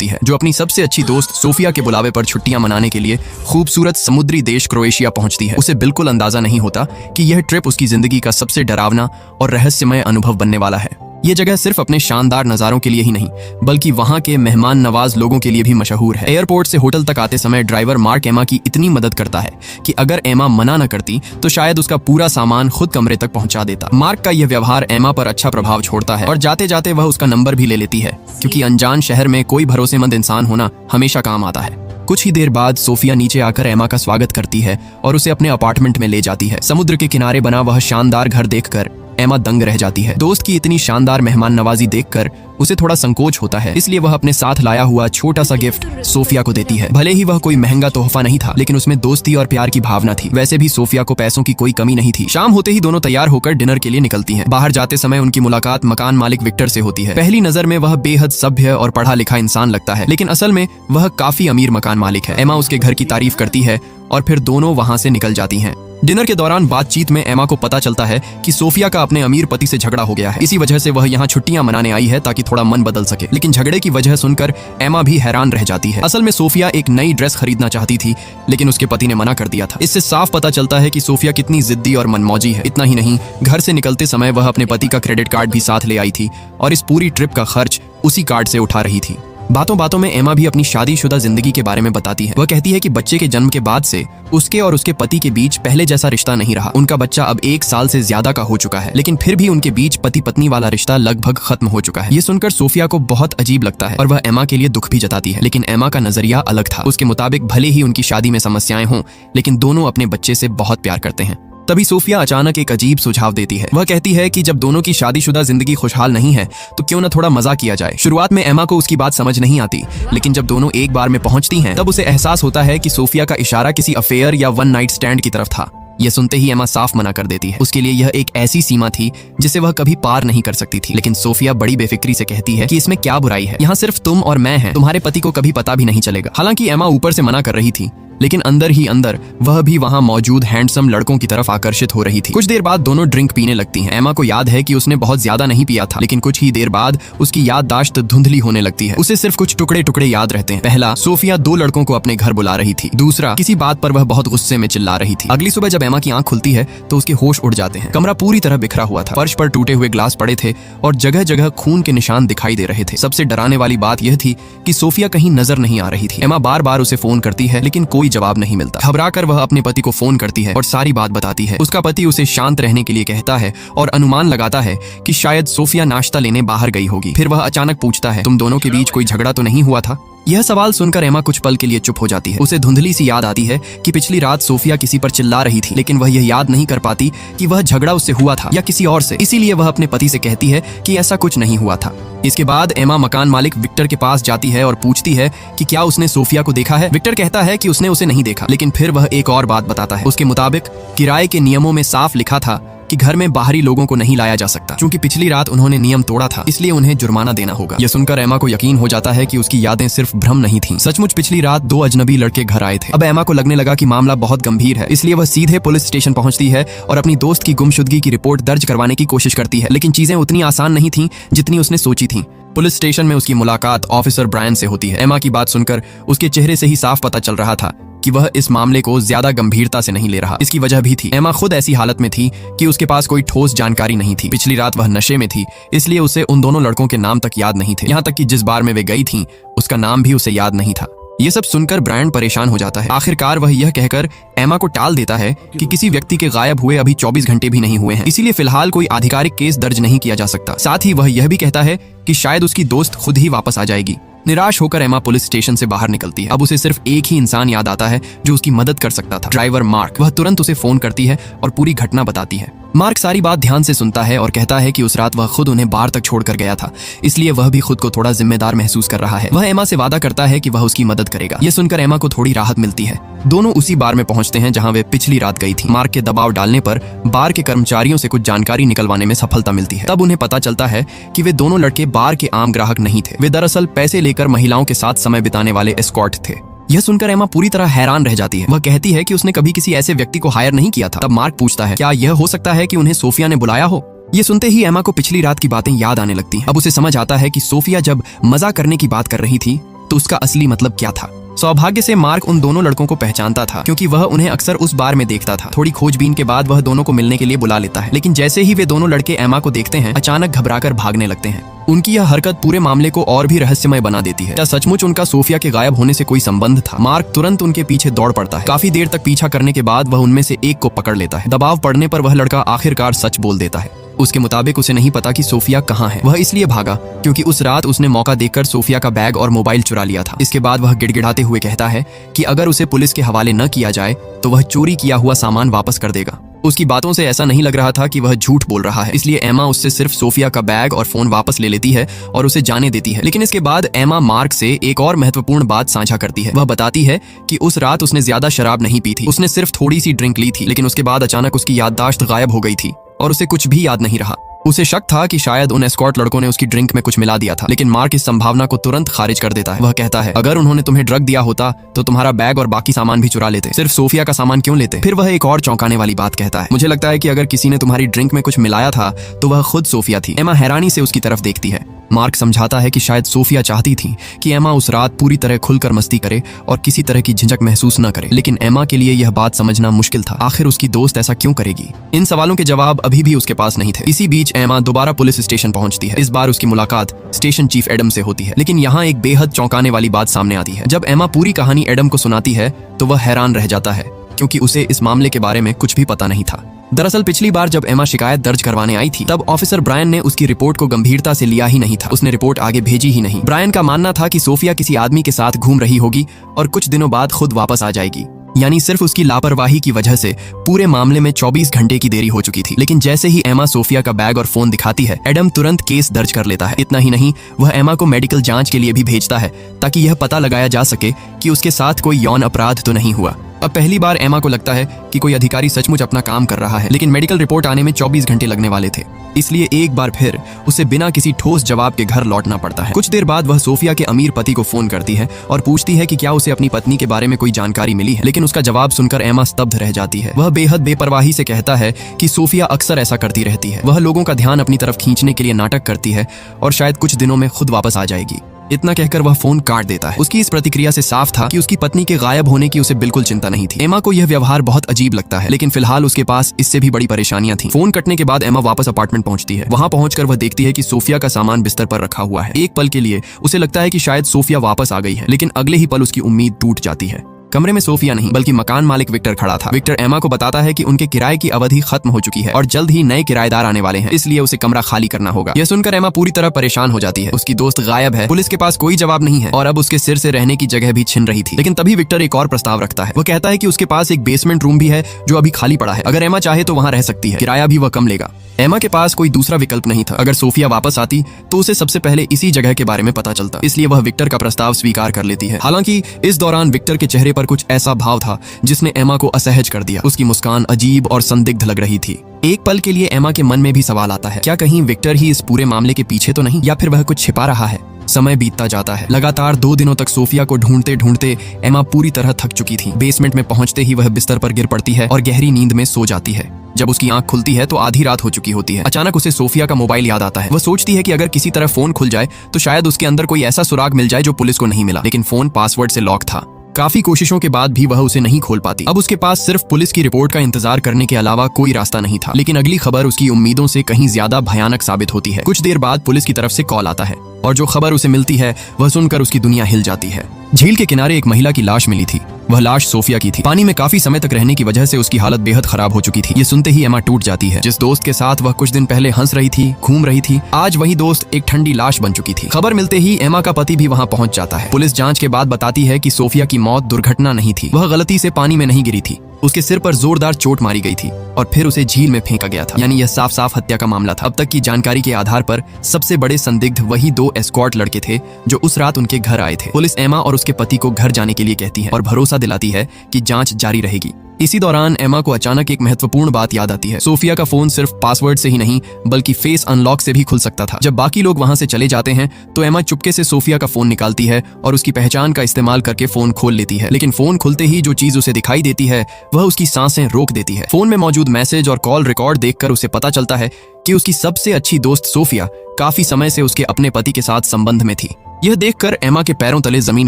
है, जो अपनी सबसे अच्छी दोस्त सोफिया के बुलावे पर छुट्टियां मनाने के लिए खूबसूरत समुद्री देश क्रोएशिया पहुंचती है। उसे बिल्कुल अंदाजा नहीं होता कि यह ट्रिप उसकी जिंदगी का सबसे डरावना और रहस्यमय अनुभव बनने वाला है। ये जगह सिर्फ अपने शानदार नज़ारों के लिए ही नहीं, बल्कि वहाँ के मेहमान नवाज लोगों के लिए भी मशहूर है। एयरपोर्ट से होटल तक आते समय ड्राइवर मार्क एमा की इतनी मदद करता है कि अगर एमा मना न करती तो शायद उसका पूरा सामान खुद कमरे तक पहुंचा देता। मार्क का यह व्यवहार एमा पर अच्छा प्रभाव छोड़ता है और जाते जाते वह उसका नंबर भी ले लेती है, क्योंकि अनजान शहर में कोई भरोसेमंद इंसान होना हमेशा काम आता है। कुछ ही देर बाद सोफिया नीचे आकर एमा का स्वागत करती है और उसे अपने अपार्टमेंट में ले जाती है। समुद्र के किनारे बना वह शानदार घर देखकर एमा दंग रह जाती है। दोस्त की इतनी शानदार मेहमान नवाजी देखकर उसे थोड़ा संकोच होता है, इसलिए वह अपने साथ लाया हुआ छोटा सा गिफ्ट सोफिया को देती है। भले ही वह कोई महंगा तोहफा नहीं था, लेकिन उसमें दोस्ती और प्यार की भावना थी। वैसे भी सोफिया को पैसों की कोई कमी नहीं थी। शाम होते ही दोनों तैयार होकर डिनर के लिए निकलती हैं। बाहर जाते समय उनकी मुलाकात मकान मालिक विक्टर से होती है। पहली नजर में वह बेहद सभ्य और पढ़ा लिखा इंसान लगता है, लेकिन असल में वह काफी अमीर मकान मालिक है। एमा उसके घर की तारीफ करती है और फिर दोनों वहां से निकल जाती हैं। डिनर के दौरान बातचीत में एमा को पता चलता है कि सोफिया का अपने अमीर पति से झगड़ा हो गया है। इसी वजह से वह यहाँ छुट्टियां मनाने आई है ताकि थोड़ा मन बदल सके। लेकिन झगड़े की वजह सुनकर एमा भी हैरान रह जाती है। असल में सोफिया एक नई ड्रेस खरीदना चाहती थी, लेकिन उसके पति ने मना कर दिया था। इससे साफ पता चलता है कि सोफिया कितनी जिद्दी और मनमौजी है। इतना ही नहीं, घर से निकलते समय वह अपने पति का क्रेडिट कार्ड भी साथ ले आई थी और इस पूरी ट्रिप का खर्च उसी कार्ड से उठा रही थी। बातों बातों में एमा भी अपनी शादीशुदा जिंदगी के बारे में बताती है। वह कहती है कि बच्चे के जन्म के बाद से उसके और उसके पति के बीच पहले जैसा रिश्ता नहीं रहा। उनका बच्चा अब 1 साल से ज्यादा का हो चुका है, लेकिन फिर भी उनके बीच पति पत्नी वाला रिश्ता लगभग खत्म हो चुका है। ये सुनकर सोफिया को बहुत अजीब लगता है और वह एमा के लिए दुख भी जताती है। लेकिन एमा का नजरिया अलग था। उसके मुताबिक भले ही उनकी शादी में समस्याएं हों, लेकिन दोनों अपने बच्चे से बहुत प्यार करते हैं। तभी सोफिया अचानक एक अजीब सुझाव देती है। वह कहती है कि जब दोनों की शादीशुदा जिंदगी खुशहाल नहीं है तो क्यों न थोड़ा मजा किया जाए। शुरुआत में एमा को उसकी बात समझ नहीं आती, लेकिन जब दोनों एक बार में पहुंचती हैं तब उसे एहसास होता है कि सोफिया का इशारा किसी अफेयर या वन नाइट स्टैंड की तरफ था। यह सुनते ही एमा साफ मना कर देती है। उसके लिए यह एक ऐसी सीमा थी जिसे वह कभी पार नहीं कर सकती थी। लेकिन सोफिया बड़ी बेफिक्री से कहती है कि इसमें क्या बुराई है, यहाँ सिर्फ तुम और मैं हैं, तुम्हारे पति को कभी पता भी नहीं चलेगा। हालांकि एमा ऊपर से मना कर रही थी, लेकिन अंदर ही अंदर वह भी वहां मौजूद हैंडसम लड़कों की तरफ आकर्षित हो रही थी। कुछ देर बाद दोनों ड्रिंक पीने लगती हैं। एमा को याद है कि उसने बहुत ज्यादा नहीं पिया था, लेकिन कुछ ही देर बाद उसकी याददाश्त धुंधली होने लगती है। उसे सिर्फ कुछ टुकड़े टुकड़े याद रहते हैं। पहला, सोफिया 2 लड़कों को अपने घर बुला रही थी। दूसरा, किसी बात पर वह बहुत गुस्से में चिल्ला रही थी। अगली सुबह जब एमा की आंख खुलती है तो उसके होश उड़ जाते हैं। कमरा पूरी तरह बिखरा हुआ था। फर्श पर टूटे हुए ग्लास पड़े थे और जगह जगह खून के निशान दिखाई दे रहे थे। सबसे डराने वाली बात यह थी कि सोफिया कहीं नजर नहीं आ रही थी। एमा बार बार उसे फोन करती है, लेकिन कोई जवाब नहीं मिलता। घबराकर वह अपने पति को फोन करती है और सारी बात बताती है। उसका पति उसे शांत रहने के लिए कहता है और अनुमान लगाता है कि शायद सोफिया नाश्ता लेने बाहर गई होगी। फिर वह अचानक पूछता है, तुम दोनों के बीच कोई झगड़ा तो नहीं हुआ था? यह सवाल सुनकर एमा कुछ पल के लिए चुप हो जाती है। उसे धुंधली सी याद आती है कि पिछली रात सोफिया किसी पर चिल्ला रही थी, लेकिन वह यह याद नहीं कर पाती कि वह झगड़ा उससे हुआ था या किसी और से। इसीलिए वह अपने पति से कहती है कि ऐसा कुछ नहीं हुआ था। इसके बाद एमा मकान मालिक विक्टर के पास जाती है और पूछती है कि क्या उसने सोफिया को देखा है। विक्टर कहता है कि उसने उसे नहीं देखा, लेकिन फिर वह एक और बात बताता है। उसके मुताबिक किराए के नियमों में साफ लिखा था कि घर में बाहरी लोगों को नहीं लाया जा सकता। क्योंकि पिछली रात उन्होंने नियम तोड़ा था, इसलिए उन्हें जुर्माना देना होगा। यह सुनकर एमा को यकीन हो जाता है कि उसकी यादें सिर्फ भ्रम नहीं थीं। सचमुच पिछली रात 2 अजनबी लड़के घर आए थे। अब एमा को लगने लगा कि मामला बहुत गंभीर है, इसलिए वह सीधे पुलिस स्टेशन पहुंचती है और अपनी दोस्त की गुमशुदगी की रिपोर्ट दर्ज करवाने की कोशिश करती है। लेकिन चीजें उतनी आसान नहीं थीं जितनी उसने सोची थी। पुलिस स्टेशन में उसकी मुलाकात ऑफिसर ब्रायन से होती है। एमा की बात सुनकर उसके चेहरे से ही साफ पता चल रहा था कि वह इस मामले को ज्यादा गंभीरता से नहीं ले रहा। इसकी वजह भी थी, एमा खुद ऐसी हालत में थी कि उसके पास कोई ठोस जानकारी नहीं थी। पिछली रात वह नशे में थी, इसलिए उसे उन दोनों लड़कों के नाम तक याद नहीं थे। यहाँ तक कि जिस बार में वे गई थीं, उसका नाम भी उसे याद नहीं था। ये सब सुनकर ब्रायन परेशान हो जाता है। आखिरकार वह यह कहकर एमा को टाल देता है कि किसी व्यक्ति के गायब हुए अभी 24 घंटे भी नहीं हुए हैं, इसीलिए फिलहाल कोई आधिकारिक केस दर्ज नहीं किया जा सकता। साथ ही वह यह भी कहता है कि शायद उसकी दोस्त खुद ही वापस आ जाएगी। निराश होकर एमा पुलिस स्टेशन से बाहर निकलती है। अब उसे सिर्फ एक ही इंसान याद आता है जो उसकी मदद कर सकता था, ड्राइवर मार्क। वह तुरंत उसे फोन करती है और पूरी घटना बताती है। मार्क सारी बात ध्यान से सुनता है और कहता है कि उस रात वह खुद उन्हें बार तक छोड़कर गया था, इसलिए वह भी खुद को थोड़ा जिम्मेदार महसूस कर रहा है। वह एमा से वादा करता है कि वह उसकी मदद करेगा। यह सुनकर एमा को थोड़ी राहत मिलती है। दोनों उसी बार में पहुंचते हैं जहां वे पिछली रात गई थी। मार्क के दबाव डालने पर बार के कर्मचारियों से कुछ जानकारी निकलवाने में सफलता मिलती है। तब उन्हें पता चलता है कि वे दोनों लड़के बार के आम ग्राहक नहीं थे। वे दरअसल पैसे लेकर महिलाओं के साथ समय बिताने वाले एस्कॉर्ट थे। यह सुनकर एमा पूरी तरह हैरान रह जाती है। वह कहती है कि उसने कभी किसी ऐसे व्यक्ति को हायर नहीं किया था। तब मार्क पूछता है, क्या यह हो सकता है कि उन्हें सोफिया ने बुलाया हो? ये सुनते ही एमा को पिछली रात की बातें याद आने लगती हैं। अब उसे समझ आता है कि सोफिया जब मजा करने की बात कर रही थी तो उसका असली मतलब क्या था। सौभाग्य से मार्क उन दोनों लड़कों को पहचानता था, क्योंकि वह उन्हें अक्सर उस बार में देखता था। थोड़ी खोजबीन के बाद वह दोनों को मिलने के लिए बुला लेता है, लेकिन जैसे ही वे दोनों लड़के एमा को देखते हैं, अचानक घबराकर भागने लगते हैं। उनकी यह हरकत पूरे मामले को और भी रहस्यमय बना देती है। क्या सचमुच उनका सोफिया के गायब होने से कोई संबंध था? मार्क तुरंत उनके पीछे दौड़ पड़ता है। काफी देर तक पीछा करने के बाद वह उनमें से एक को पकड़ लेता है। दबाव पड़ने पर वह लड़का आखिरकार सच बोल देता है। उसके मुताबिक उसे नहीं पता कि सोफिया कहाँ है। वह इसलिए भागा क्योंकि उस रात उसने मौका देखकर सोफिया का बैग और मोबाइल चुरा लिया था। इसके बाद वह गिड़गिड़ाते हुए कहता है कि अगर उसे पुलिस के हवाले न किया जाए तो वह चोरी किया हुआ सामान वापस कर देगा। उसकी बातों से ऐसा नहीं लग रहा था कि वह झूठ बोल रहा है, इसलिए एमा उससे सिर्फ सोफिया का बैग और फोन वापस ले लेती है और उसे जाने देती है। लेकिन इसके बाद एमा मार्क से एक और महत्वपूर्ण बात साझा करती है। वह बताती है कि उस रात उसने ज्यादा शराब नहीं पी थी, उसने सिर्फ थोड़ी सी ड्रिंक ली थी। लेकिन उसके बाद अचानक उसकी याददाश्त गायब हो गई थी और उसे कुछ भी याद नहीं रहा। उसे शक था कि शायद उन एस्कॉर्ट लड़कों ने उसकी ड्रिंक में कुछ मिला दिया था, लेकिन मार्क इस संभावना को तुरंत खारिज कर देता है। वह कहता है, अगर उन्होंने तुम्हें ड्रग दिया होता तो तुम्हारा बैग और बाकी सामान भी चुरा लेते, सिर्फ सोफिया का सामान क्यों लेते? फिर वह एक और चौंकाने वाली बात कहता है, मुझे लगता है कि अगर किसी ने तुम्हारी ड्रिंक में कुछ मिलाया था तो वह खुद सोफिया थी। एमा हैरानी से उसकी तरफ देखती है। मार्क समझाता है कि शायद सोफिया चाहती थी कि एमा उस रात पूरी तरह खुलकर मस्ती करे और किसी तरह की झिझक महसूस न करे, लेकिन एमा के लिए यह बात समझना मुश्किल था। आखिर उसकी दोस्त ऐसा क्यों करेगी? इन सवालों के जवाब अभी भी उसके पास नहीं थे। इसी बीच एमा दोबारा पुलिस स्टेशन पहुंचती है। इस बार उसकी मुलाकात स्टेशन चीफ एडम से होती है, लेकिन यहाँ एक बेहद चौंकाने वाली बात सामने आती है। जब एमा पूरी कहानी एडम को सुनाती है तो वह हैरान रह जाता है, क्योंकि उसे इस मामले के बारे में कुछ भी पता नहीं था। दरअसल पिछली बार जब एमा शिकायत दर्ज करवाने आई थी, तब ऑफिसर ब्रायन ने उसकी रिपोर्ट को गंभीरता से लिया ही नहीं था। उसने रिपोर्ट आगे भेजी ही नहीं। ब्रायन का मानना था कि सोफिया किसी आदमी के साथ घूम रही होगी और कुछ दिनों बाद खुद वापस आ जाएगी। यानी सिर्फ उसकी लापरवाही की वजह से पूरे मामले में 24 घंटे की देरी हो चुकी थी। लेकिन जैसे ही एमा सोफिया का बैग और फोन दिखाती है, एडम तुरंत केस दर्ज कर लेता है। इतना ही नहीं, वह एमा को मेडिकल जांच के लिए भी भेजता है ताकि यह पता लगाया जा सके कि उसके साथ कोई यौन अपराध तो नहीं हुआ। अब पहली बार एमा को लगता है कि कोई अधिकारी सचमुच अपना काम कर रहा है, लेकिन मेडिकल रिपोर्ट आने में 24 घंटे लगने वाले थे, इसलिए एक बार फिर उसे बिना किसी ठोस जवाब के घर लौटना पड़ता है। कुछ देर बाद वह सोफिया के अमीर पति को फोन करती है और पूछती है कि क्या उसे अपनी पत्नी के बारे में कोई जानकारी मिली है, लेकिन उसका जवाब सुनकर एमा स्तब्ध रह जाती है। वह बेहद बेपरवाही से कहता है कि सोफिया अक्सर ऐसा करती रहती है। वह लोगों का ध्यान अपनी तरफ खींचने के लिए नाटक करती है और शायद कुछ दिनों में खुद वापस आ जाएगी। इतना कहकर वह फोन काट देता है। उसकी इस प्रतिक्रिया से साफ था कि उसकी पत्नी के गायब होने की उसे बिल्कुल चिंता नहीं थी। एमा को यह व्यवहार बहुत अजीब लगता है, लेकिन फिलहाल उसके पास इससे भी बड़ी परेशानियां थी। फोन कटने के बाद एमा वापस अपार्टमेंट पहुंचती है। वहां पहुंचकर वह देखती है कि सोफिया का सामान बिस्तर पर रखा हुआ है। एक पल के लिए उसे लगता है कि शायद सोफिया वापस आ गई है, लेकिन अगले ही पल उसकी उम्मीद टूट जाती है। कमरे में सोफिया नहीं बल्कि मकान मालिक विक्टर खड़ा था। विक्टर एमा को बताता है कि उनके किराए की अवधि खत्म हो चुकी है और जल्द ही नए किराएदार आने वाले हैं, इसलिए उसे कमरा खाली करना होगा। यह सुनकर एमा पूरी तरह परेशान हो जाती है। उसकी दोस्त गायब है, पुलिस के पास कोई जवाब नहीं है और अब उसके सिर से रहने की जगह भी छिन रही थी। लेकिन तभी विक्टर एक और प्रस्ताव रखता है। वह कहता है कि उसके पास एक बेसमेंट रूम भी है जो अभी खाली पड़ा है। अगर एमा चाहे तो वहां रह सकती है, किराया भी वह कम लेगा। एमा के पास कोई दूसरा विकल्प नहीं था। अगर सोफिया वापस आती तो उसे सबसे पहले इसी जगह के बारे में पता चलता, इसलिए वह विक्टर का प्रस्ताव स्वीकार कर लेती है। हालांकि इस दौरान विक्टर के चेहरे पर कुछ ऐसा भाव था जिसने एमा को असहज कर दिया। उसकी मुस्कान अजीब और संदिग्ध लग रही थी। एक पल के लिए एमा के मन में भी सवाल आता है, क्या कहीं विक्टर ही इस पूरे मामले के पीछे तो नहीं, या फिर वह कुछ छिपा रहा है? समय बीतता जाता है। लगातार 2 दिनों तक सोफिया को ढूंढते ढूंढते एमा पूरी तरह थक चुकी थी। बेसमेंट में पहुंचते ही वह बिस्तर पर गिर पड़ती है और गहरी नींद में सो जाती है। जब उसकी आंख खुलती है तो आधी रात हो चुकी होती है। अचानक उसे सोफिया का मोबाइल याद आता है। वह सोचती है कि अगर किसी तरह फोन खुल जाए तो शायद उसके अंदर कोई ऐसा सुराग मिल जाए जो पुलिस को नहीं मिला, लेकिन फोन पासवर्ड से लॉक था। काफी कोशिशों के बाद भी वह उसे नहीं खोल पाती। अब उसके पास सिर्फ पुलिस की रिपोर्ट का इंतजार करने के अलावा कोई रास्ता नहीं था। लेकिन अगली खबर उसकी उम्मीदों से कहीं ज्यादा भयानक साबित होती है। कुछ देर बाद पुलिस की तरफ से कॉल आता है और जो खबर उसे मिलती है वह सुनकर उसकी दुनिया हिल जाती है। झील के किनारे एक महिला की लाश मिली थी। वह लाश सोफिया की थी। पानी में काफी समय तक रहने की वजह से उसकी हालत बेहद खराब हो चुकी थी। ये सुनते ही एमा टूट जाती है। जिस दोस्त के साथ वह कुछ दिन पहले हंस रही थी, घूम रही थी, आज वही दोस्त एक ठंडी लाश बन चुकी थी। खबर मिलते ही एमा का पति भी वहां पहुंच जाता है। पुलिस जांच के बाद बताती है कि सोफिया की मौत दुर्घटना नहीं थी। वह गलती से पानी में नहीं गिरी थी। उसके सिर पर जोरदार चोट मारी गई थी और फिर उसे झील में फेंका गया था। यानी यह साफ साफ हत्या का मामला था। अब तक की जानकारी के आधार पर सबसे बड़े संदिग्ध वही 2 एस्कॉर्ट लड़के थे जो उस रात उनके घर आए थे। पुलिस एमा और उसके पति को घर जाने के लिए कहती है और भरोसा दिलाती है कि जांच जारी रहेगी। इसी दौरान एमा को अचानक एक महत्वपूर्ण बात याद आती है। सोफिया का फोन सिर्फ पासवर्ड से ही नहीं बल्कि फेस अनलॉक से भी खुल सकता था। जब बाकी लोग वहां से चले जाते हैं तो एमा चुपके से सोफिया का फोन निकालती है और उसकी पहचान का इस्तेमाल करके फोन खोल लेती है। लेकिन फोन खुलते ही जो चीज उसे दिखाई देती है वह उसकी सांसें रोक देती है। फोन में मौजूद मैसेज और कॉल रिकॉर्ड देखकर उसे पता चलता है कि उसकी सबसे अच्छी दोस्त सोफिया काफी समय से उसके अपने पति के साथ संबंध में थी। यह देखकर एमा के पैरों तले जमीन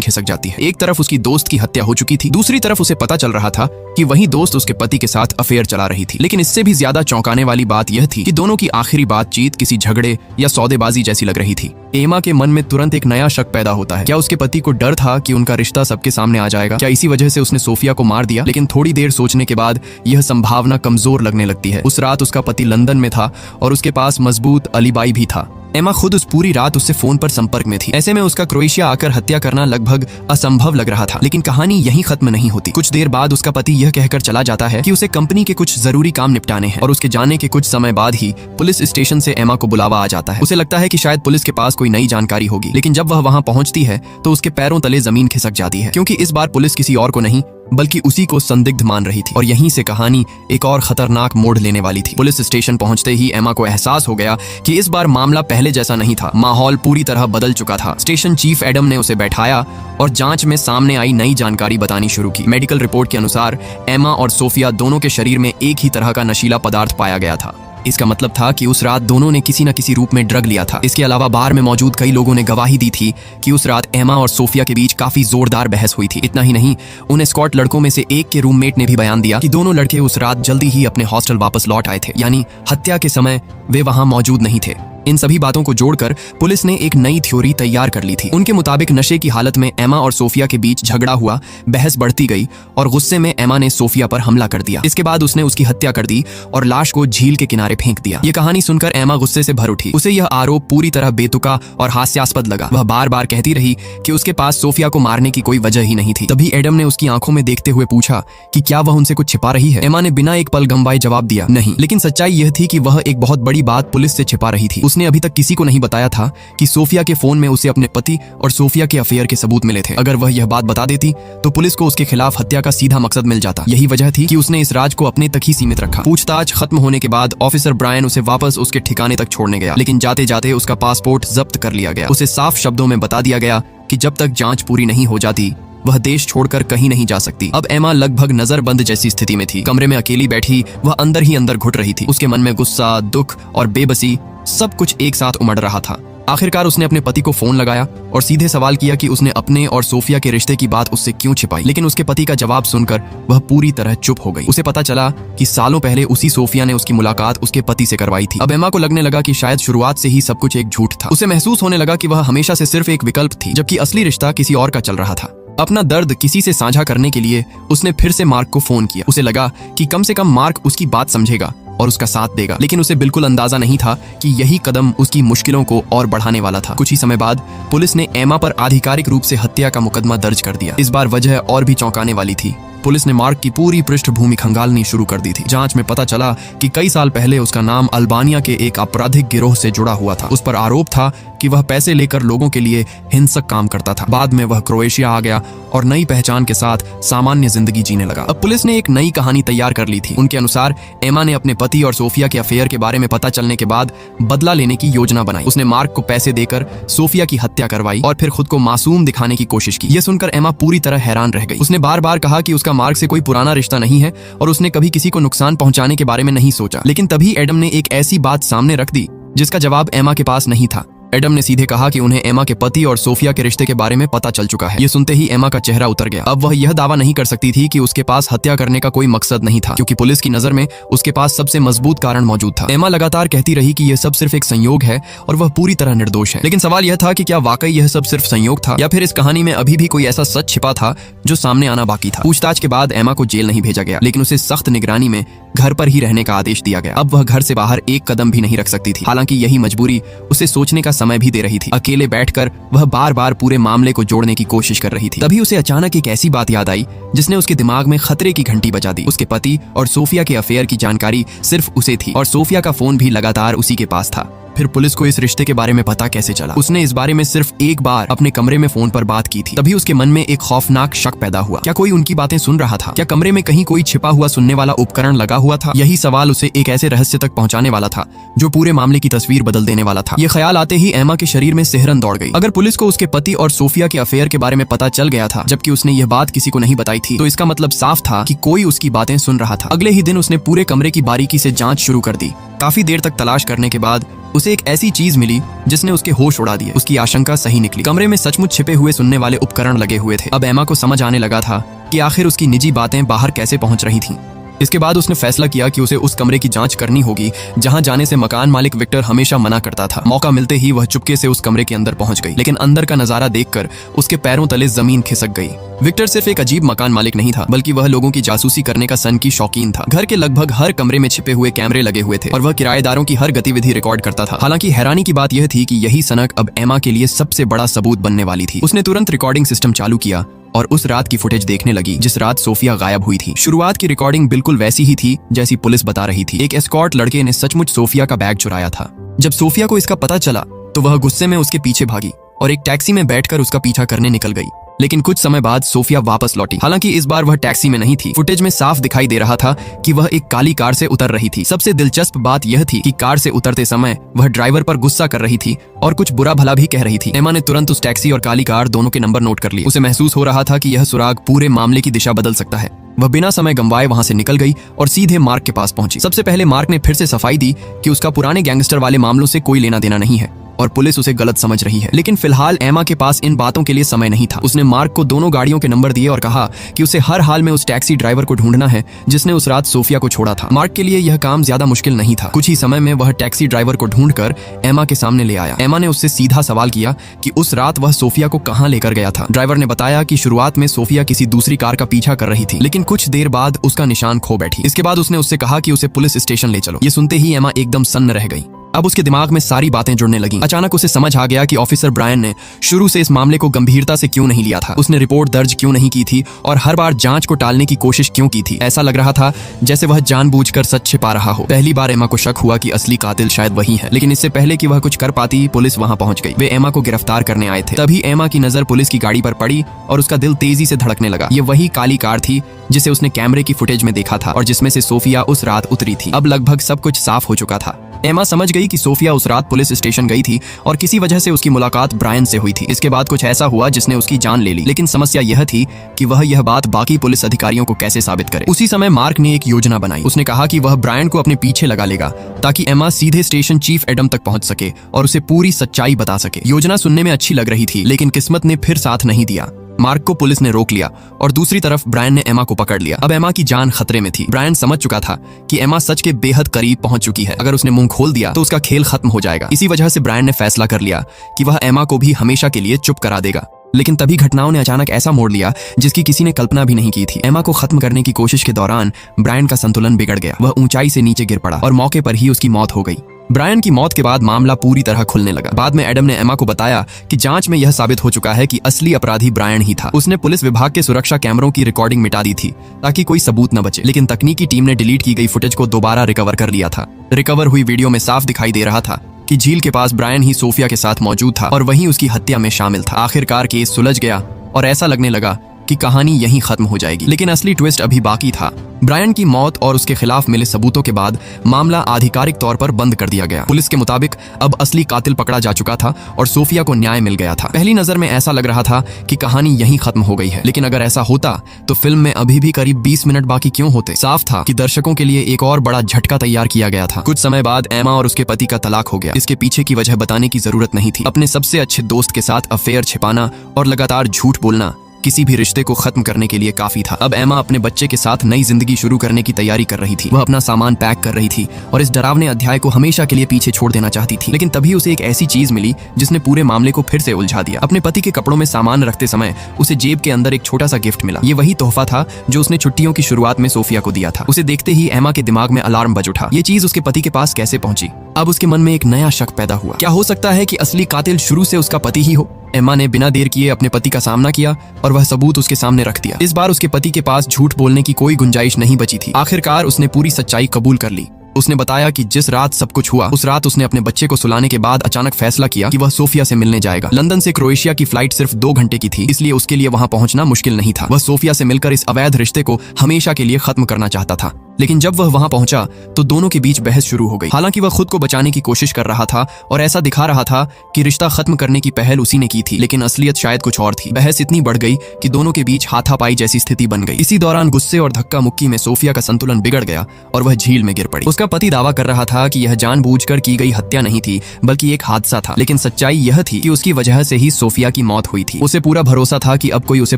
खिसक जाती है। एक तरफ उसकी दोस्त की हत्या हो चुकी थी, दूसरी तरफ उसे पता चल रहा था कि वही दोस्त उसके पति के साथ अफेयर चला रही थी। लेकिन इससे भी ज्यादा चौंकाने वाली बात यह थी कि दोनों की आखिरी बातचीत किसी झगड़े या सौदेबाजी जैसी लग रही थी। एमा के मन में तुरंत एक नया शक पैदा होता है। क्या उसके पति को डर था कि उनका रिश्ता सबके सामने आ जाएगा? क्या इसी वजह से उसने सोफिया को मार दिया? लेकिन थोड़ी देर सोचने के बाद यह संभावना कमजोर लगने लगती है। उस रात उसका पति लंदन में था और उसके पास मजबूत अलीबाई भी था। एमा खुद उस पूरी रात उससे फोन पर संपर्क में थी। ऐसे में उसका क्रोएशिया आकर हत्या करना लगभग असंभव लग रहा था। लेकिन कहानी यहीं खत्म नहीं होती। कुछ देर बाद उसका पति यह कहकर चला जाता है कि उसे कंपनी के कुछ जरूरी काम निपटाने हैं और उसके जाने के कुछ समय बाद ही पुलिस स्टेशन से एमा को बुलावा आ जाता है। उसे लगता है कि शायद पुलिस के पास कोई नई जानकारी होगी, लेकिन जब वह वहां पहुंचती है तो उसके पैरों तले जमीन खिसक जाती है, क्योंकि इस बार पुलिस किसी और को नहीं बल्कि उसी को संदिग्ध मान रही थी। और यहीं से कहानी एक और खतरनाक मोड़ लेने वाली थी। पुलिस स्टेशन पहुंचते ही एमा को एहसास हो गया कि इस बार मामला पहले जैसा नहीं था। माहौल पूरी तरह बदल चुका था। स्टेशन चीफ एडम ने उसे बैठाया और जांच में सामने आई नई जानकारी बतानी शुरू की। मेडिकल रिपोर्ट के अनुसार एमा और सोफिया दोनों के शरीर में एक ही तरह का नशीला पदार्थ पाया गया था। इसका मतलब था कि उस रात दोनों ने किसी न किसी रूप में ड्रग लिया था। इसके अलावा बार में मौजूद कई लोगों ने गवाही दी थी कि उस रात एमा और सोफिया के बीच काफी जोरदार बहस हुई थी। इतना ही नहीं, उन एस्कॉर्ट लड़कों में से एक के रूममेट ने भी बयान दिया कि दोनों लड़के उस रात जल्दी ही अपने हॉस्टल वापस लौट आए थे, यानी हत्या के समय वे वहां मौजूद नहीं थे। इन सभी बातों को जोड़कर पुलिस ने एक नई थ्योरी तैयार कर ली थी। उनके मुताबिक नशे की हालत में एमा और सोफिया के बीच झगड़ा हुआ, बहस बढ़ती गई और गुस्से में एमा ने सोफिया पर हमला कर दिया। इसके बाद उसने उसकी हत्या कर दी और लाश को झील के किनारे फेंक दिया। ये कहानी सुनकर एमा गुस्से से भर उठी। उसे यह आरोप पूरी तरह बेतुका और हास्यास्पद लगा। वह बार बार कहती रही कि उसके पास सोफिया को मारने की कोई वजह ही नहीं थी। तभी एडम ने उसकी आंखों में देखते हुए पूछा कि क्या वह उनसे कुछ छिपा रही है। एमा ने बिना एक पल गंवाए जवाब दिया, नहीं। लेकिन सच्चाई यह थी कि वह एक बहुत बड़ी बात पुलिस से छिपा रही थी। उसने अभी तक किसी को नहीं बताया था कि सोफिया के फोन में उसे अपने पति और सोफिया के अफेयर के सबूत मिले थे। अगर वह यह बात बता देती तो पुलिस को उसके खिलाफ हत्या का सीधा मकसद मिल जाता। यही वजह थी कि उसने इस राज को अपने तक ही सीमित रखा। पूछताछ खत्म होने के बाद ऑफिसर ब्रायन उसे वापस उसके ठिकाने तक छोड़ने गया, लेकिन जाते जाते उसका पासपोर्ट जब्त कर लिया गया। उसे साफ शब्दों में बता दिया गया कि जब तक जांच पूरी नहीं हो जाती वह देश छोड़कर कहीं नहीं जा सकती। अब एमा लगभग नजरबंद जैसी स्थिति में थी। कमरे में अकेली बैठी वह अंदर ही अंदर घुट रही थी। उसके मन में गुस्सा, दुख और बेबसी सब कुछ एक साथ उमड़ रहा था। आखिरकार उसने अपने पति को फोन लगाया और सीधे सवाल किया कि उसने अपने और सोफिया के रिश्ते की बात उससे क्यों छिपाई। लेकिन उसके पति का जवाब सुनकर वह पूरी तरह चुप हो गई। उसे पता चला कि सालों पहले उसी सोफिया ने उसकी मुलाकात उसके पति से करवाई थी। अब एमा को लगने लगा कि शायद शुरुआत से ही सब कुछ एक झूठ था। उसे महसूस होने लगा कि वह हमेशा से सिर्फ एक विकल्प थी, जबकि असली रिश्ता किसी और का चल रहा था। अपना दर्द किसी से साझा करने के लिए उसने फिर से मार्क को फोन किया। उसे लगा कि कम से कम मार्क उसकी बात समझेगा और उसका साथ देगा। लेकिन उसे बिल्कुल अंदाजा नहीं था कि यही कदम उसकी मुश्किलों को और बढ़ाने वाला था। कुछ ही समय बाद पुलिस ने एमा पर आधिकारिक रूप से हत्या का मुकदमा दर्ज कर दिया। इस बार वजह और भी चौंकाने वाली थी। पुलिस ने मार्क की पूरी पृष्ठभूमि खंगालनी शुरू कर दी थी। जांच में पता चला कि कई साल पहले उसका नाम अल्बानिया के एक आपराधिक गिरोह से जुड़ा हुआ था। उस पर आरोप था कि वह पैसे लेकर लोगों के लिए हिंसक काम करता था। बाद में वह क्रोएशिया आ गया और नई पहचान के साथ सामान्य जिंदगी जीने लगा। अब पुलिस ने एक नई कहानी तैयार कर ली थी। उनके अनुसार एमा ने अपने पति और सोफिया के अफेयर के बारे में पता चलने के बाद बदला लेने की योजना बनाई। उसने मार्क को पैसे देकर सोफिया की हत्या करवाई और फिर खुद को मासूम दिखाने की कोशिश की। यह सुनकर एमा पूरी तरह हैरान रह गई। उसने बार बार कहा कि उसका मार्क से कोई पुराना रिश्ता नहीं है और उसने कभी किसी को नुकसान पहुंचाने के बारे में नहीं सोचा। लेकिन तभी एडम ने एक ऐसी बात सामने रख दी जिसका जवाब एमा के पास नहीं था। एडम ने सीधे कहा कि उन्हें एमा के पति और सोफिया के रिश्ते के बारे में पता चल चुका है। ये सुनते ही एमा का चेहरा उतर गया। अब वह यह दावा नहीं कर सकती थी कि उसके पास हत्या करने का कोई मकसद नहीं था, क्योंकि पुलिस की नजर में उसके पास सबसे मजबूत कारण मौजूद था। एमा लगातार कहती रही कि यह सब सिर्फ एक संयोग है और वह पूरी तरह निर्दोष है। लेकिन सवाल यह था कि क्या वाकई यह सब सिर्फ संयोग था या फिर इस कहानी में अभी भी कोई ऐसा सच छिपा था जो सामने आना बाकी था। पूछताछ के बाद एमा को जेल नहीं भेजा गया, लेकिन उसे सख्त निगरानी में घर पर ही रहने का आदेश दिया गया। अब वह घर से बाहर एक कदम भी नहीं रख सकती थी। हालांकि यही मजबूरी उसे सोचने का समय भी दे रही थी। अकेले बैठकर वह बार बार पूरे मामले को जोड़ने की कोशिश कर रही थी। तभी उसे अचानक एक ऐसी बात याद आई जिसने उसके दिमाग में खतरे की घंटी बजा दी। उसके पति और सोफिया के अफेयर की जानकारी सिर्फ उसे थी और सोफिया का फोन भी लगातार उसी के पास था। फिर पुलिस को इस रिश्ते के बारे में पता कैसे चला? उसने इस बारे में सिर्फ एक बार अपने कमरे में फोन पर बात की थी। तभी उसके मन में एक खौफनाक शक पैदा हुआ। क्या कोई उनकी बातें सुन रहा था? क्या कमरे में कहीं कोई छिपा हुआ सुनने वाला उपकरण लगा हुआ था? यही सवाल उसे एक ऐसे रहस्य तक पहुंचाने वाला था जो पूरे मामले की तस्वीर बदल देने वाला था। ये ख्याल आते ही एमा के शरीर में सिहरन दौड़ गई। अगर पुलिस को उसके पति और सोफिया के अफेयर के बारे में पता चल गया था जबकि उसने यह बात किसी को नहीं बताई थी, तो इसका मतलब साफ था कि कोई उसकी बातें सुन रहा था। अगले ही दिन उसने पूरे कमरे की बारीकी से जांच शुरू कर दी। काफी देर तक तलाश करने के बाद उसे एक ऐसी चीज मिली जिसने उसके होश उड़ा दिए। उसकी आशंका सही निकली। कमरे में सचमुच छिपे हुए सुनने वाले उपकरण लगे हुए थे। अब एमा को समझ आने लगा था कि आखिर उसकी निजी बातें बाहर कैसे पहुंच रही थीं। इसके बाद उसने फैसला किया कि उसे उस कमरे की जांच करनी होगी जहां जाने से मकान मालिक विक्टर हमेशा मना करता था। मौका मिलते ही वह चुपके से उस कमरे के अंदर पहुंच गई, लेकिन अंदर का नजारा देखकर उसके पैरों तले जमीन खिसक गई। विक्टर सिर्फ एक अजीब मकान मालिक नहीं था, बल्कि वह लोगों की जासूसी करने का सन की शौकीन था। घर के लगभग हर कमरे में छिपे हुए कैमरे लगे हुए थे और वह किराएदारों की हर गतिविधि रिकॉर्ड करता था। हालांकि हैरानी की बात यह थी कि यही सनक अब एमा के लिए सबसे बड़ा सबूत बनने वाली थी। उसने तुरंत रिकॉर्डिंग सिस्टम चालू किया और उस रात की फुटेज देखने लगी जिस रात सोफिया गायब हुई थी। शुरुआत की रिकॉर्डिंग बिल्कुल वैसी ही थी जैसी पुलिस बता रही थी। एक एस्कॉर्ट लड़के ने सचमुच सोफिया का बैग चुराया था। जब सोफिया को इसका पता चला तो वह गुस्से में उसके पीछे भागी और एक टैक्सी में बैठकर उसका पीछा करने निकल गई। लेकिन कुछ समय बाद सोफिया वापस लौटी। हालांकि इस बार वह टैक्सी में नहीं थी। फुटेज में साफ दिखाई दे रहा था कि वह एक काली कार से उतर रही थी। सबसे दिलचस्प बात यह थी कि कार से उतरते समय वह ड्राइवर पर गुस्सा कर रही थी और कुछ बुरा भला भी कह रही थी। एमा ने तुरंत उस टैक्सी और काली कार दोनों के नंबर नोट कर लिए। उसे महसूस हो रहा था कि यह सुराग पूरे मामले की दिशा बदल सकता है। वह बिना समय गंवाए वहां से निकल गई और सीधे मार्क के पास पहुंची। सबसे पहले मार्क ने फिर से सफाई दी कि उसका पुराने गैंगस्टर वाले मामलों से कोई लेना देना नहीं है और पुलिस उसे गलत समझ रही है। लेकिन फिलहाल एमा के पास इन बातों के लिए समय नहीं था। उसने मार्क को दोनों गाड़ियों के नंबर दिए और कहा कि उसे हर हाल में उस टैक्सी ड्राइवर को ढूंढना है जिसने उस रात सोफिया को छोड़ा था। मार्क के लिए यह काम ज्यादा मुश्किल नहीं था। कुछ ही समय में वह टैक्सी ड्राइवर को ढूंढकर एमा के सामने ले आया। एमा ने उससे सीधा सवाल किया कि उस रात वह सोफिया को कहां लेकर गया था। ड्राइवर ने बताया कि शुरुआत में सोफिया किसी दूसरी कार का पीछा कर रही थी, लेकिन कुछ देर बाद उसका निशान खो बैठी। इसके बाद उसने उससे कहा कि उसे पुलिस स्टेशन ले चलो। ये सुनते ही एमा एकदम सन्न रह गई। अब उसके दिमाग में सारी बातें जुड़ने लगीं। अचानक उसे समझ आ गया कि ऑफिसर ब्रायन ने शुरू से इस मामले को गंभीरता से क्यों नहीं लिया था। उसने रिपोर्ट दर्ज क्यों नहीं की थी और हर बार जांच को टालने की कोशिश क्यों की थी। ऐसा लग रहा था जैसे वह जानबूझकर सच छिपा रहा हो। पहली बार एमा को शक हुआ कि असली कातिल शायद वही है, लेकिन इससे पहले कि वह कुछ कर पाती पुलिस वहां पहुंच गई। वे एमा को गिरफ्तार करने आए थे। तभी एमा की नजर पुलिस की गाड़ी पर पड़ी और उसका दिल तेजी से धड़कने लगा। ये वही काली कार थी जिसे उसने कैमरे की फुटेज में देखा था और जिसमें से सोफिया उस रात उतरी थी। अब लगभग सब कुछ साफ हो चुका था। एमा समझ गई कि सोफिया उस रात पुलिस स्टेशन गई थी और किसी वजह से उसकी मुलाकात ब्रायन से हुई थी। इसके बाद कुछ ऐसा हुआ जिसने उसकी जान ले ली। लेकिन समस्या यह थी कि वह यह बात बाकी पुलिस अधिकारियों को कैसे साबित करे। उसी समय मार्क ने एक योजना बनाई। उसने कहा कि वह ब्रायन को अपने पीछे लगा लेगा ताकि एमा सीधे स्टेशन चीफ एडम तक पहुंच सके और उसे पूरी सच्चाई बता सके। योजना सुनने में अच्छी लग रही थी, लेकिन किस्मत ने फिर साथ नहीं दिया। मार्क को पुलिस ने रोक लिया और दूसरी तरफ ब्रायन ने एमा को पकड़ लिया। अब एमा की जान खतरे में थी। ब्रायन समझ चुका था कि एमा सच के बेहद करीब पहुंच चुकी है। अगर उसने मुंह खोल दिया तो उसका खेल खत्म हो जाएगा। इसी वजह से ब्रायन ने फैसला कर लिया कि वह एमा को भी हमेशा के लिए चुप करा देगा। लेकिन तभी घटनाओं ने अचानक ऐसा मोड़ लिया जिसकी किसी ने कल्पना भी नहीं की थी। एमा को खत्म करने की कोशिश के दौरान ब्रायन का संतुलन बिगड़ गया। वह ऊंचाई से नीचे गिर पड़ा और मौके पर ही उसकी मौत हो गई। ब्रायन की मौत के बाद मामला पूरी तरह खुलने लगा। बाद में एडम ने एमा को बताया कि जांच में यह साबित हो चुका है कि असली अपराधी ब्रायन ही था। उसने पुलिस विभाग के सुरक्षा कैमरों की रिकॉर्डिंग मिटा दी थी ताकि कोई सबूत न बचे, लेकिन तकनीकी टीम ने डिलीट की गई फुटेज को दोबारा रिकवर कर लिया था। रिकवर हुई वीडियो में साफ दिखाई दे रहा था कि झील के पास ब्रायन ही सोफिया के साथ मौजूद था और वहीं उसकी हत्या में शामिल था। आखिरकार केस सुलझ गया और ऐसा लगने लगा कि कहानी यहीं खत्म हो जाएगी, लेकिन असली ट्विस्ट अभी बाकी था। ब्रायन की मौत और उसके खिलाफ मिले सबूतों के बाद मामला आधिकारिक तौर पर बंद कर दिया गया। पुलिस के मुताबिक अब असली कातिल पकड़ा जा चुका था और सोफिया को न्याय मिल गया था। पहली नजर में ऐसा लग रहा था कि कहानी यहीं खत्म हो गई है, लेकिन अगर ऐसा होता तो फिल्म में अभी भी करीब 20 मिनट बाकी क्यों होते। साफ था कि दर्शकों के लिए एक और बड़ा झटका तैयार किया गया था। कुछ समय बाद एमा और उसके पति का तलाक हो गया। इसके पीछे की वजह बताने की जरूरत नहीं थी। अपने सबसे अच्छे दोस्त के साथ अफेयर छिपाना और लगातार झूठ बोलना किसी भी रिश्ते को खत्म करने के लिए काफी था। अब एमा अपने बच्चे के साथ नई जिंदगी शुरू करने की तैयारी कर रही थी। वह अपना सामान पैक कर रही थी और इस डरावने अध्याय को हमेशा के लिए पीछे छोड़ देना चाहती थी। लेकिन तभी उसे एक ऐसी चीज मिली जिसने पूरे मामले को फिर से उलझा दिया। अपने पति के कपड़ों में सामान रखते समय उसे जेब के अंदर एक छोटा सा गिफ्ट मिला। ये वही तोहफा था जो उसने छुट्टियों की शुरुआत में सोफिया को दिया था। उसे देखते ही एमा के दिमाग में अलार्म बज उठा। ये चीज उसके पति के पास कैसे पहुंची? अब उसके मन में एक नया शक पैदा हुआ। क्या हो सकता है कि असली कातिल शुरू से उसका पति ही हो? एमा ने बिना देर किए अपने पति का सामना किया और वह सबूत उसके सामने रख दिया। इस बार उसके पति के पास झूठ बोलने की कोई गुंजाइश नहीं बची थी। आखिरकार उसने पूरी सच्चाई कबूल कर ली। उसने बताया कि जिस रात सब कुछ हुआ उस रात उसने अपने बच्चे को सुलाने के बाद अचानक फैसला किया कि वह सोफिया से मिलने जाएगा। लंदन से क्रोएशिया की फ्लाइट सिर्फ 2 घंटे की थी, इसलिए उसके लिए वहां पहुंचना मुश्किल नहीं था। वह सोफिया से मिलकर इस अवैध रिश्ते को हमेशा के लिए खत्म करना चाहता था। लेकिन जब वह वहां पहुंचा तो दोनों के बीच बहस शुरू हो गई। हालांकि वह खुद को बचाने की कोशिश कर रहा था और ऐसा दिखा रहा था कि रिश्ता खत्म करने की पहल उसी ने की थी, लेकिन असलियत शायद कुछ और थी। बहस इतनी बढ़ गई कि दोनों के बीच हाथापाई जैसी स्थिति बन गई। इसी दौरान गुस्से और धक्का मुक्की में सोफिया का संतुलन बिगड़ गया और वह झील में गिर पड़ी। उसका पति दावा कर रहा था कि यह जानबूझकर की गई हत्या नहीं थी बल्कि एक हादसा था, लेकिन सच्चाई यह थी कि उसकी वजह से ही सोफिया की मौत हुई थी। उसे पूरा भरोसा था कि अब कोई उसे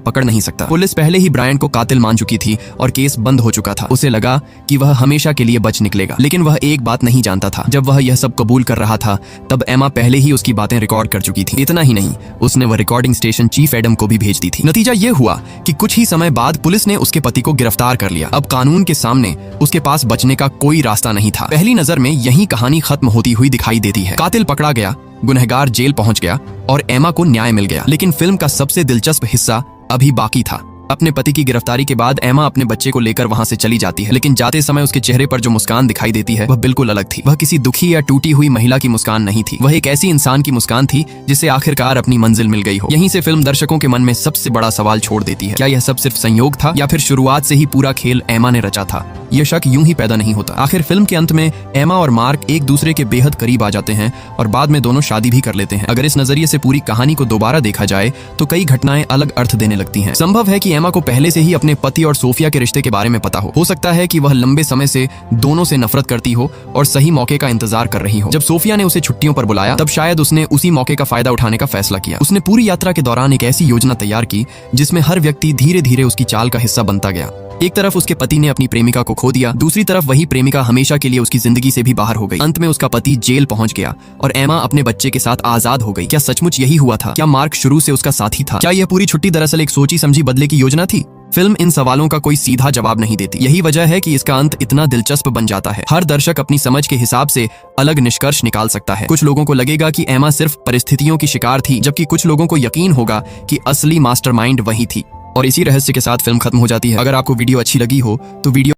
पकड़ नहीं सकता। पुलिस पहले ही ब्रायन को कातिल मान चुकी थी और केस बंद हो चुका था। उसे लगा कि वह हमेशा के लिए बच निकलेगा, लेकिन वह एक बात नहीं जानता था। जब वह यह सब कबूल कर रहा था तब एमा पहले ही उसकी बातें रिकॉर्ड कर चुकी थी। इतना ही नहीं, उसने वह रिकॉर्डिंग स्टेशन चीफ एडम को भी भेज दी थी। नतीजा यह हुआ कि कुछ ही समय बाद पुलिस ने उसके पति को गिरफ्तार कर लिया। अब कानून के सामने उसके पास बचने का कोई रास्ता नहीं था। पहली नजर में यही कहानी खत्म होती हुई दिखाई देती है। कातिल पकड़ा गया, गुनहगार जेल पहुंच गया और एमा को न्याय मिल गया। लेकिन फिल्म का सबसे दिलचस्प हिस्सा अभी बाकी था। अपने पति की गिरफ्तारी के बाद एमा अपने बच्चे को लेकर वहां से चली जाती है, लेकिन जाते समय उसके चेहरे पर जो मुस्कान दिखाई देती है वह बिल्कुल अलग थी। वह किसी दुखी या टूटी हुई महिला की मुस्कान नहीं थी, वह एक ऐसी इंसान की मुस्कान थी जिसे आखिरकार अपनी मंजिल मिल गई हो। यहीं से फिल्म दर्शकों के मन में सबसे बड़ा सवाल छोड़ देती है, क्या यह सब सिर्फ संयोग था या फिर शुरुआत से ही पूरा खेल एमा ने रचा था? यह शक यूं ही पैदा नहीं होता। आखिर फिल्म के अंत में एमा और मार्क एक दूसरे के बेहद करीब आ जाते हैं और बाद में दोनों शादी भी कर लेते हैं। अगर इस नजरिए से पूरी कहानी को दोबारा देखा जाए तो कई घटनाएं अलग अर्थ देने लगती हैं। संभव है कि एमा को पहले से ही अपने पति और सोफिया के रिश्ते के बारे में पता हो सकता है कि वह लंबे समय से दोनों से नफरत करती हो और सही मौके का इंतजार कर रही हो। जब सोफिया ने उसे छुट्टियों पर बुलाया तब शायद उसने उसी मौके का फायदा उठाने का फैसला किया। उसने पूरी यात्रा के दौरान एक ऐसी योजना तैयार की जिसमें हर व्यक्ति धीरे धीरे उसकी चाल का हिस्सा बनता गया। एक तरफ उसके पति ने अपनी प्रेमिका को खो दिया, दूसरी तरफ वही प्रेमिका हमेशा के लिए उसकी जिंदगी से भी बाहर हो गई। अंत में उसका पति जेल पहुंच गया और एमा अपने बच्चे के साथ आजाद हो गई। क्या सचमुच यही हुआ था? क्या मार्क शुरू से उसका साथी था? क्या यह पूरी छुट्टी दरअसल एक सोची समझी बदले की योजना थी? फिल्म इन सवालों का कोई सीधा जवाब नहीं देती। यही वजह है कि इसका अंत इतना दिलचस्प बन जाता है। हर दर्शक अपनी समझ के हिसाब से अलग निष्कर्ष निकाल सकता है। कुछ लोगों को लगेगा कि एमा सिर्फ परिस्थितियों की शिकार थी, जबकि कुछ लोगों को यकीन होगा कि असली मास्टरमाइंड वही थी। और इसी रहस्य के साथ फिल्म खत्म हो जाती है। अगर आपको वीडियो अच्छी लगी हो तो वीडियो